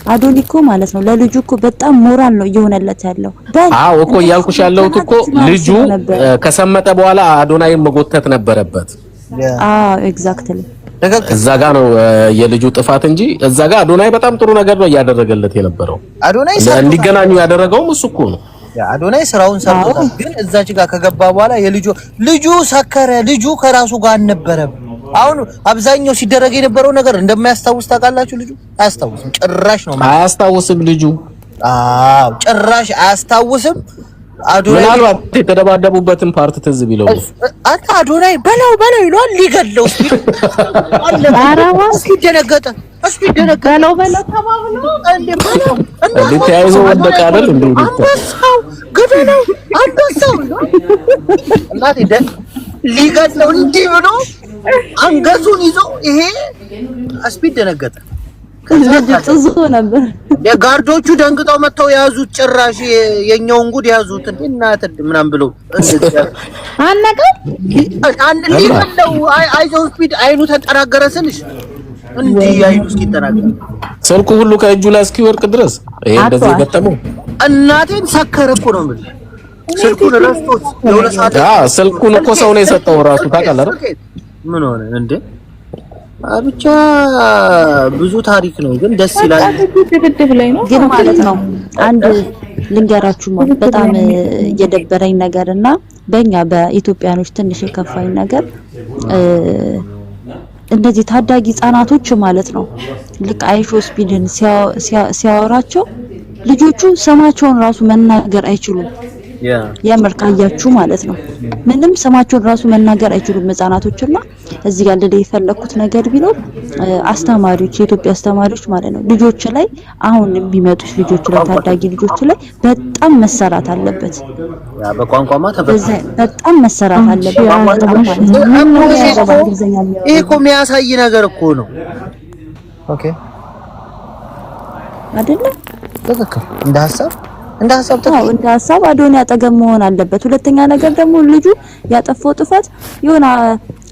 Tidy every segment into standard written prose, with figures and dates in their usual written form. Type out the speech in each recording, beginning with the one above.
አዶኒኮ ማለት ነው ለልጁ እኮ በጣም ሞራል ነው እየሆነለት ያለው። አዎ እኮ ያልኩሽ ያለሁት እኮ ልጁ ከሰመጠ በኋላ አዶናይን መጎተት ነበረበት። አዎ ኤግዛክትሊ እዛ ጋር ነው የልጁ ጥፋት እንጂ እዛ ጋር አዶናይ በጣም ጥሩ ነገር ነው ያደረገለት የነበረው። አዶናይ እንዲገናኙ ያደረገውም እሱ እኮ ነው። አዶናይ ስራውን ሰርቶታል። ግን እዛች ጋር ከገባ በኋላ ልጁ ሰከረ። ልጁ ከራሱ ጋር አልነበረም። አሁን አብዛኛው ሲደረግ የነበረው ነገር እንደማያስታውስ ታውቃላችሁ። ልጁ አያስታውስም፣ ጭራሽ ነው አያስታውስም። ልጁ አዎ ጭራሽ አያስታውስም። አዶናይ ምናልባት የተደባደቡበትን ፓርት ትዝ ቢለው አንተ አዶናይ በለው ይሏል። ሊገለው እስኪ ደነገጠ በለው ተባብሎ እንዴ ተያይዞ ወደቀ አይደል? እንዴ አንበሳው ገደለው አንበሳው እናቴ ሊገለው እንዲህ ብሎ አንገቱን ይዞ ይሄ አስፒድ ደነገጠ። ጥዙ ነበር። የጋርዶቹ ደንግጠው መተው ያዙት። ጭራሽ የኛውን ጉድ ያዙት። እናት ምናምን ብለው አነቀ ሊገለው አይዞህ ስፒድ አይኑ ተጠራገረ ስልሽ እንዴ አይኑ እስኪጠራገረ ስልኩ ሁሉ ከእጁ ላይ እስኪወርቅ ድረስ ይሄ እንደዚህ ገጠመው። እናቴን ሰከረ እኮ ነው የምልህ። ስልኩን ረስቶት የሆነ ሰዓት ስልኩን እኮ ሰው ነው የሰጠው ራሱ ታውቃለህ። ምን ሆነ እንዴ? ብቻ ብዙ ታሪክ ነው፣ ግን ደስ ይላል። ድብድብ ላይ ነው ግን ማለት ነው። አንድ ልንገራችሁ በጣም የደበረኝ ነገርና በእኛ በኢትዮጵያኖች ትንሽ የከፋኝ ነገር እንደዚህ ታዳጊ ህጻናቶች ማለት ነው ልክ አይሾ ስፒድን ሲያወራቸው ልጆቹ ስማቸውን ራሱ መናገር አይችሉም። የምር ካያችሁ ማለት ነው ምንም ስማቸውን ራሱ መናገር አይችሉም ህጻናቶችና እዚህ ጋር ለሌላ የፈለኩት ነገር ቢኖር አስተማሪዎች የኢትዮጵያ አስተማሪዎች ማለት ነው ልጆች ላይ አሁን የሚመጡት ልጆች ላይ ታዳጊ ልጆች ላይ በጣም መሰራት አለበት። በቋንቋማ በጣም መሰራት አለበት ማለት ነው። ይሄ እኮ የሚያሳይ ነገር እኮ ነው። ኦኬ አይደለ? ትክክል። እንደ ሐሳብ አዶናይ አጠገብ መሆን አለበት። ሁለተኛ ነገር ደግሞ ልጁ ያጠፋው ጥፋት የሆነ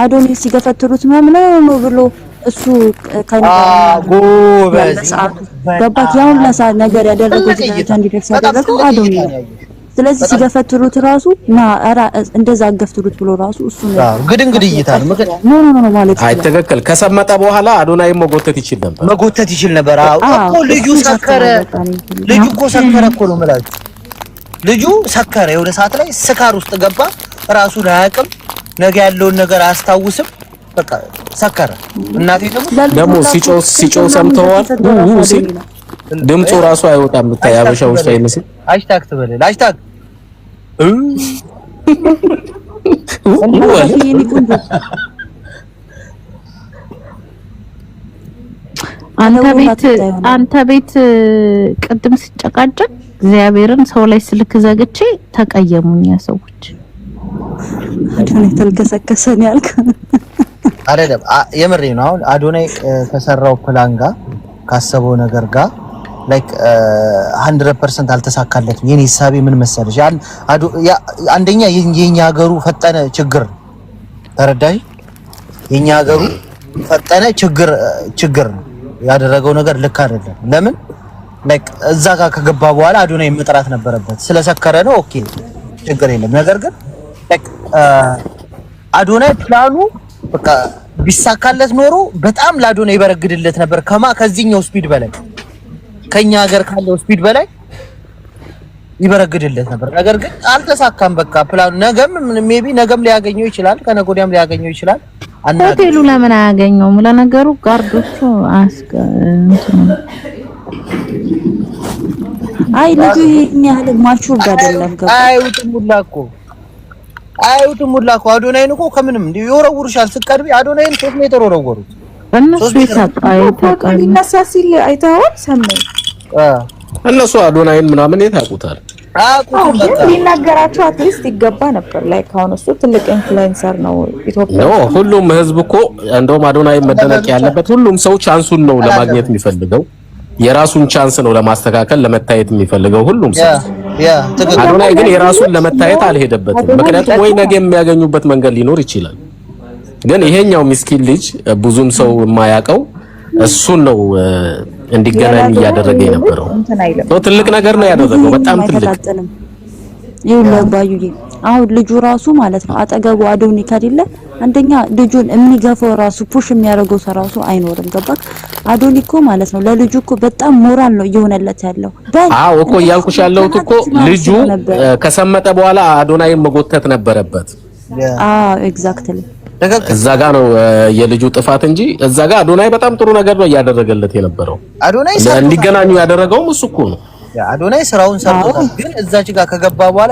አዶናይ ሲገፈትሩት ምናምን ነው ብሎ እሱ ጎበዝ ገባት ያውን ለሳ ነገር ያደረገው ዝግጅት እንዲደርስ ያደረገው አዶናይ ነው። ስለዚህ ሲገፈትሩት ራሱ እንደዛ አገፍትሩት ብሎ ራሱ እሱ ነው ግድንግድ ይይታል ማለት አይ ትክክል። ከሰመጠ በኋላ አዶናይ መጎተት ይችል ነበር። አዎ እኮ ልጁ ሰከረ እኮ ነው የምላችሁ። ልጁ ሰከረ። የሆነ ሰዓት ላይ ስካር ውስጥ ገባ። ራሱን አያውቅም። ነገ ያለውን ነገር አያስታውስም። በቃ ሰከረ። እናቴ ደግሞ ሲጮህ ሰምተዋል። ድምፁ ራሱ አይወጣም። ብታይ አበሻው ውስጥ አይመስል ሃሽታግ ትበለል ሃሽታግ አንተ ቤት ቅድም ሲጨቃጨቅ እግዚአብሔርን ሰው ላይ ስልክ ዘግቼ ተቀየሙኝ ሰዎች። አዶናይ ተልከሰከሰን ያልከ አይደለም የምሬ ነው። አሁን አዶናይ ከሰራው ፕላን ጋር ካሰበው ነገር ጋር ላይክ 100% አልተሳካለትም። የኔ ሐሳቤ ምን መሰለሽ አንደኛ የኛ ሀገሩ ፈጠነ ችግር ተረዳይ። የኛ ሀገሩ ፈጠነ ችግር ነው ያደረገው ነገር ልክ አይደለም። ለምን ላይክ እዛ ጋር ከገባ በኋላ አዶናይ መጥራት ነበረበት። ስለሰከረ ነው ኦኬ ችግር የለም። ነገር ግን ላይክ አዶናይ ፕላኑ በቃ ቢሳካለት ኖሮ በጣም ለአዶናይ ይበረግድለት ነበር። ከዚህኛው ስፒድ በላይ ከኛ ሀገር ካለው ስፒድ በላይ ይበረግድለት ነበር። ነገር ግን አልተሳካም። በቃ ፕላኑ ሜቢ ነገም ሊያገኘው ይችላል፣ ከነገ ወዲያም ሊያገኘው ይችላል። ሆቴሉ ለምን አያገኘውም? ለነገሩ ጋርዶቹ አይ ልጁ ይሄን ያህል ማቹር አይደለም። አዩትም ሁላ እኮ አዶናይን እኮ ከምንም እንደ ይወረውርሻል። ስትቀርቢ አዶናይን 3 ሜትር ወረወሩት። እነሱ ይነሳ ሲል አይተኸዋል? ሰማኝ እነሱ አዶናይን ምናምን የታቁታል ሊናገራቸው አትሊስት ይገባ ነበር። ላይክ አሁን እሱ ትልቅ ኢንፍሉዌንሰር ነው ኢትዮጵያ ነው። ሁሉም ህዝብ እኮ እንደውም አዶናይ መደነቅ ያለበት ሁሉም ሰው ቻንሱን ነው ለማግኘት የሚፈልገው፣ የራሱን ቻንስ ነው ለማስተካከል ለመታየት የሚፈልገው ሁሉም ሰው። አዶናይ ግን የራሱን ለመታየት አልሄደበትም። ምክንያቱም ወይ ነገ የሚያገኙበት መንገድ ሊኖር ይችላል። ግን ይሄኛው ምስኪን ልጅ ብዙም ሰው የማያውቀው እሱን ነው እንዲገናኙ ያደረገ የነበረው ነው። ትልቅ ነገር ነው ያደረገው፣ በጣም ትልቅ ይኸውልህ ባዩዬ፣ አሁን ልጁ ራሱ ማለት ነው አጠገቡ አዶኒ ከሌለ አንደኛ ልጁን የሚገፋው ራሱ ፑሽ የሚያደርገው ሰው ራሱ አይኖርም። ገባክ? አዶኒ እኮ ማለት ነው ለልጁ እኮ በጣም ሞራል ነው እየሆነለት ያለው። አዎ እኮ እያልኩሽ ያለሁት እኮ ልጁ ከሰመጠ በኋላ አዶናይን መጎተት ነበረበት። አዎ ኤግዛክትሊ እዛ ጋር ነው የልጁ ጥፋት እንጂ እዛ ጋር አዶናይ በጣም ጥሩ ነገር ነው እያደረገለት የነበረው። አዶናይ እንዲገናኙ ያደረገውም እሱ እኮ ነው። አዶናይ ስራውን ሰርቷል። ግን እዛች ጋር ከገባ በኋላ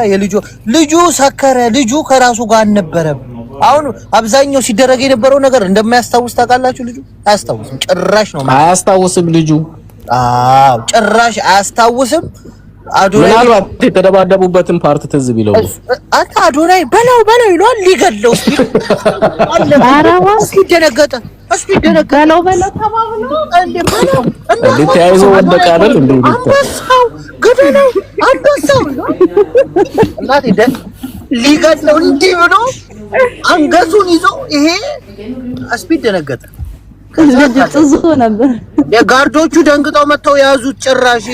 ልጁ ሰከረ። ልጁ ከራሱ ጋር አልነበረም። አሁን አብዛኛው ሲደረግ የነበረው ነገር እንደማያስታውስ ታውቃላችሁ። ልጁ አያስታውስም፣ ጭራሽ ነው አያስታውስም። ልጁ አዎ ጭራሽ አያስታውስም። አዶናይ ምናልባት የተደባደቡበትን ፓርት ትዝ ቢለው አንተ አዶናይ በለው ይሏል ሊገለው እስኪደነገጠ በለው ተባብሎ እንዴ ተያይዞ ወደቀ አይደል እንዴ አንበሳው ገደለው አንበሳው እናቴ ሊገለው እንዲህ ብሎ አንገቱን ይዞ ይሄ አስፒድ ደነገጠ። ጥዙ ነበር። የጋርዶቹ ደንግጠው መተው ያዙት። ጭራሽ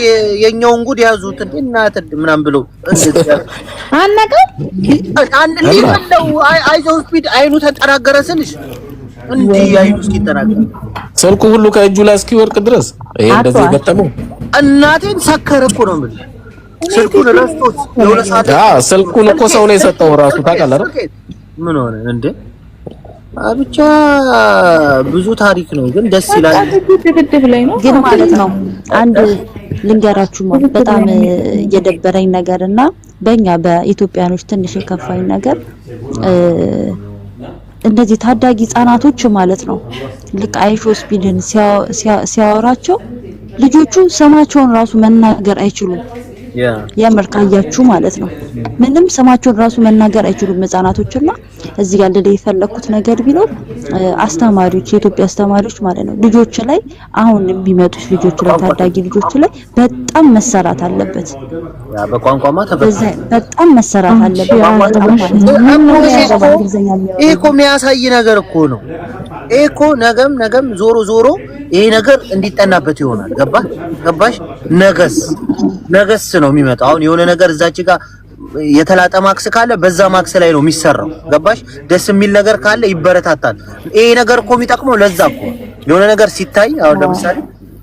የኛውን ጉድ ያዙት እና ምናምን ብለው አነቀ ሊገለው አይዞህ ስፒድ አይኑ ተጠራገረ ስልሽ እንዲህ አይኑ እስኪጠራገር ስልኩ ሁሉ ከእጁ ላይ እስኪወርቅ ድረስ ይሄ እንደዚህ ገጠመው። እናቴን ሰከረ እኮ ነው የምልህ። ስልኩን ረስቶት የሆነ ሰዓት ስልኩን እኮ ሰው ነው የሰጠው ራሱ ታውቃለህ። ምን ሆነ እንዴ? ብቻ ብዙ ታሪክ ነው፣ ግን ደስ ይላል። ግን ማለት ነው አንድ ልንገራችሁ በጣም የደበረኝ ነገርና በእኛ በኢትዮጵያኖች ትንሽ የከፋኝ ነገር እንደዚህ ታዳጊ ህጻናቶች ማለት ነው ልክ አይሾ ስፒድን ሲያወራቸው ልጆቹ ስማቸውን ራሱ መናገር አይችሉም። የምር ካያችሁ ማለት ነው ምንም ስማቸውን ራሱ መናገር አይችሉም ህጻናቶችና እዚህ ጋር ለደ የፈለኩት ነገር ቢኖር አስተማሪዎች የኢትዮጵያ አስተማሪዎች ማለት ነው ልጆች ላይ አሁን የሚመጡት ልጆች ላይ ታዳጊ ልጆች ላይ በጣም መሰራት አለበት። ያ በቋንቋማ በጣም መሰራት አለበት። ይሄ እኮ የሚያሳይ ነገር እኮ ነው። ይሄ እኮ ነገም ዞሮ ይሄ ነገር እንዲጠናበት ይሆናል። ገባሽ? ነገስ ነው የሚመጣው። አሁን የሆነ ነገር እዛች ጋር የተላጠ ማክስ ካለ በዛ ማክስ ላይ ነው የሚሰራው። ገባሽ? ደስ የሚል ነገር ካለ ይበረታታል። ይሄ ነገር እኮ የሚጠቅመው ለዛ እኮ የሆነ ነገር ሲታይ አሁን ለምሳሌ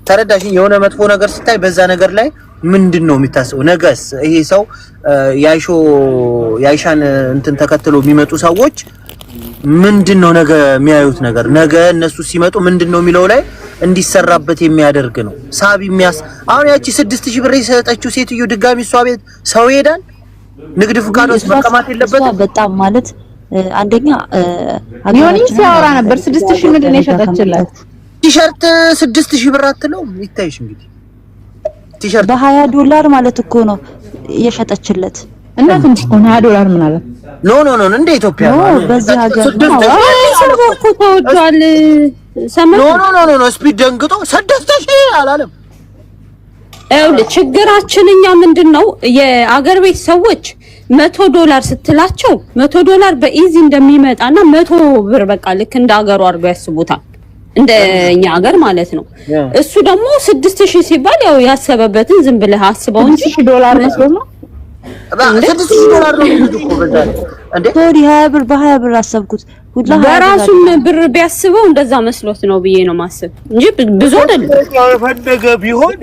ተረዳሽኝ፣ የሆነ መጥፎ ነገር ሲታይ በዛ ነገር ላይ ምንድነው የሚታሰበው? ነገስ ይሄ ሰው የአይሻን እንትን ተከትሎ የሚመጡ ሰዎች ምንድነው ነገ የሚያዩት ነገር? ነገ እነሱ ሲመጡ ምንድነው የሚለው ላይ እንዲሰራበት የሚያደርግ ነው። ሳቢ አሁን ያቺ 6000 ብር የሰጠችው ሴትዮ ድጋሚ እሷ ቤት ሰው ይሄዳል? ንግድ ፍቃድ ውስጥ መቀማት የለበትም። በጣም ማለት አንደኛ ዮኒ ሲያወራ ነበር 6000 ምንድን ነው የሸጠችላት? ቲሸርት 6000 ብር አትለው ይታይሽ እንግዲህ ቲሸርት $20 ማለት እኮ ነው የሸጠችለት። እና ትንሽ እኮ $20 ምን አለ? ኖ እንደ ኢትዮጵያ ነው በዚህ ሀገር እኮ ተወዷል። ኖ ስፒድ ደንግጦ 6000 አላለም። ችግራችን እኛ ምንድነው የአገር ቤት ሰዎች $100 ስትላቸው $100 በኢዚ እንደሚመጣና 100 ብር በቃ ልክ እንደ ሀገሩ አድርገው ያስቡታል። እንደኛ ሀገር ማለት ነው። እሱ ደግሞ 6000 ሲባል ያው ያሰበበትን ዝም ብለህ አስበው እንጂ $60 መስሎ ነው። $6000 ነው እኮ በዛ እንዴ ቶሪ 20 ብር በ20 ብር አሰብኩት። በራሱም ብር ቢያስበው እንደዛ መስሎት ነው ብዬ ነው ማሰብ እንጂ ብዙ አይደለም።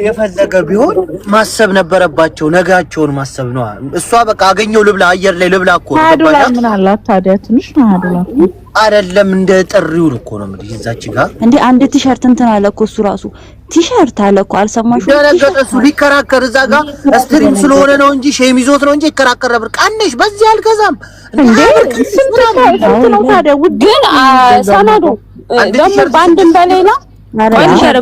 የፈለገ ቢሆን ማሰብ ነበረባቸው። ነጋቸውን ማሰብ ነው። እሷ በቃ አገኘው ልብላ አየር ላይ ልብላ እኮ ነው። $20 ምን አላት ታዲያ? ትንሽ $20 አይደለም እንደ ጥሪው እኮ ነው እንግዲህ እዛች ጋር እንዴ አንድ ቲሸርት እንትን አለ እኮ እሱ ራሱ ቲሸርት አለ እኮ አልሰማሽም? ደረገጠ እሱ ሊከራከር እዛ ጋር ስትሪም ስለሆነ ነው እንጂ ሼም ይዞት ነው እንጂ ይከራከር ነበር። ቀንሽ በዚህ አልገዛም እንዴ ስንት ነው ታዲያ? ግን ሰነዱ ደግሞ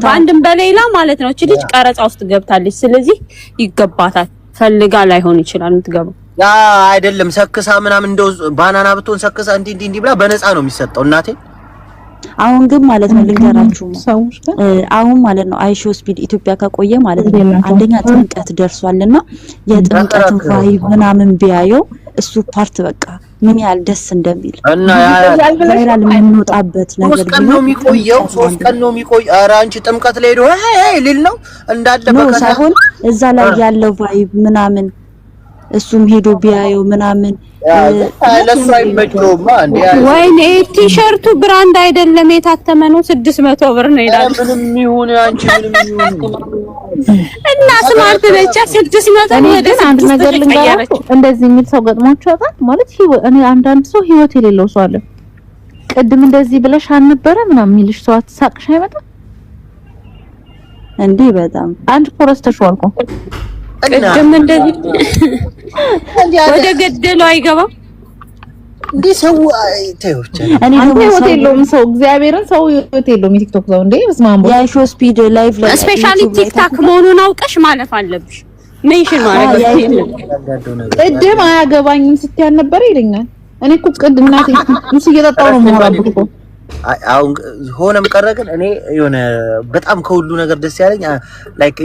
በአንድም በሌላ ማለት ነው። እቺ ልጅ ቀረጻ ውስጥ ገብታለች። ስለዚህ ይገባታል። ፈልጋ ላይሆን ይችላል የምትገባው። ያ አይደለም ሰክሳ ምናምን እንደው ባናና ብትሆን ሰክሳ እንዲ ብላ በነፃ ነው የሚሰጠው እናቴ። አሁን ግን ማለት ነው ልንገራችሁ አሁን ማለት ነው አይሾ ስፒድ ኢትዮጵያ ከቆየ ማለት ነው አንደኛ ጥምቀት ደርሷልና የጥምቀትን ቫይብ ምናምን ቢያየው እሱ ፓርት በቃ ምን ያህል ደስ እንደሚል እና ቫይራል የምንወጣበት ነገር ሶስት ቀን ነው የሚቆየው። ኧረ አንቺ ጥምቀት ላይ ሄዶ ሊል ነው እንዳለ በከታ ሳይሆን እዛ ላይ ያለው ቫይብ ምናምን እሱም ሄዶ ቢያየው ምናምን ለሱ አይመቸውማ እንዴ። ወይኔ ቲሸርቱ ብራንድ አይደለም የታተመ ነው 600 ብር ነው ይላል። ምንም ይሁን አንቺ ምንም ይሁን እና ስማርት ነች 600 ነው። ወደ አንድ ነገር ልንገራችሁ፣ እንደዚህ የሚል ሰው ገጥሟችሁ ያውቃል? ማለት እኔ አንዳንድ ሰው ህይወት የሌለው ሰው አለ። ቅድም እንደዚህ ብለሽ አልነበረ ምናምን የሚልሽ ሰው አትሳቅሽ አይመጣም እንዴ? በጣም አንድ ኮረስ ተሽዋልኩ ቅድም እንደዚህ ወደ ገደለው አይገባም እንዴ ሰው አይተውች። እኔ ደግሞ ህይወት የለውም ሰው እግዚአብሔርን ሰው ህይወት የለውም። ቲክቶክ ሰው እንዴ በስማምቦ የሾ ስፒድ ላይቭ ላይ ስፔሻሊ ቲክታክ መሆኑን አውቀሽ ማለፍ አለብሽ። ሜንሽን ማድረግ የለም። ቅድም አያገባኝም ስትያል ነበር ይለኛል። እኔ እኮ ቅድም እናቴ ሙስ እየጠጣሁ ነው የማወራበት እኮ አሁን ሆነም ቀረ ግን እኔ የሆነ በጣም ከሁሉ ነገር ደስ ያለኝ ላይክ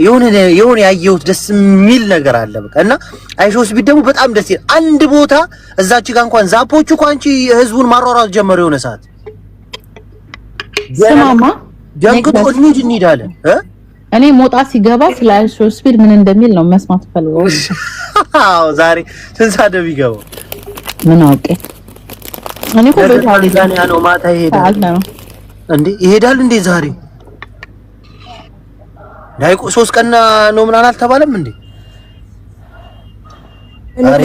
የሆነ ያየሁት ደስ የሚል ነገር አለ በቃ። እና አይሾስ ቢት ደግሞ በጣም ደስ ይላል። አንድ ቦታ እዛች ጋር እንኳን ዛፖቹ እኮ አንቺ ህዝቡን ማሯሯጥ ጀመሩ። የሆነ ሰዓት ስማማ ጀንክቶ እንሄዳለን እኔ ሞጣ ሲገባ ስለ አይሾስ ቢት ምን እንደሚል ነው መስማት ፈልገው። አዎ ዛሬ ስንት ሰዓት ነው የሚገባው? ምን አውቄ እኔ እኮ በታሊዛን ያለው ማታ ይሄዳል እንዴ? ይሄዳል እንዴ? ዛሬ ላይቆ 3 ቀን ነው ምናምን አልተባለም እንዴ? ዛሬ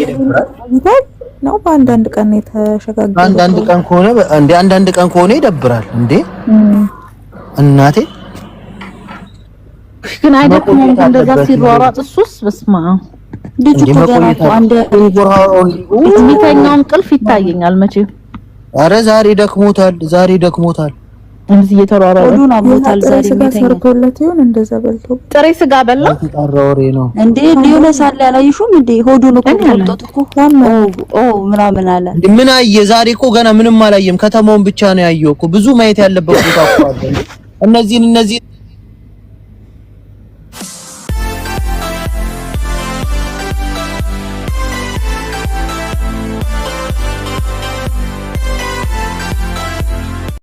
ነው በአንዳንድ ቀን የተሸጋገረ። አንዳንድ ቀን ከሆነ እንዴ አንዳንድ ቀን ከሆነ ይደብራል እንዴ እናቴ። ግን አይደለም እንደዛ ሲሯሯጥ እሱስ በስማ ልጅ እኮ ገና እኮ አንድ የሚተኛውን ቅልፍ ይታየኛል መቼም። አረ ዛሬ ደክሞታል እንዴ እየተሯሯጠ ሁሉን አሞታል። ዛሬ ስጋ ሰርቶለት ይሁን እንደዛ በልቶ ጥሬ ስጋ በላ ተጣራውሬ ነው እንዴ ሊሆነ ሳለ ያላይሹም እንዴ ሆዱን እኮ ቆርጦት እኮ ምናምን አለ። ምን አየ ዛሬ እኮ ገና ምንም አላየም። ከተማውን ብቻ ነው ያየው እኮ ብዙ ማየት ያለበት ቦታ እኮ አለ። እነዚህን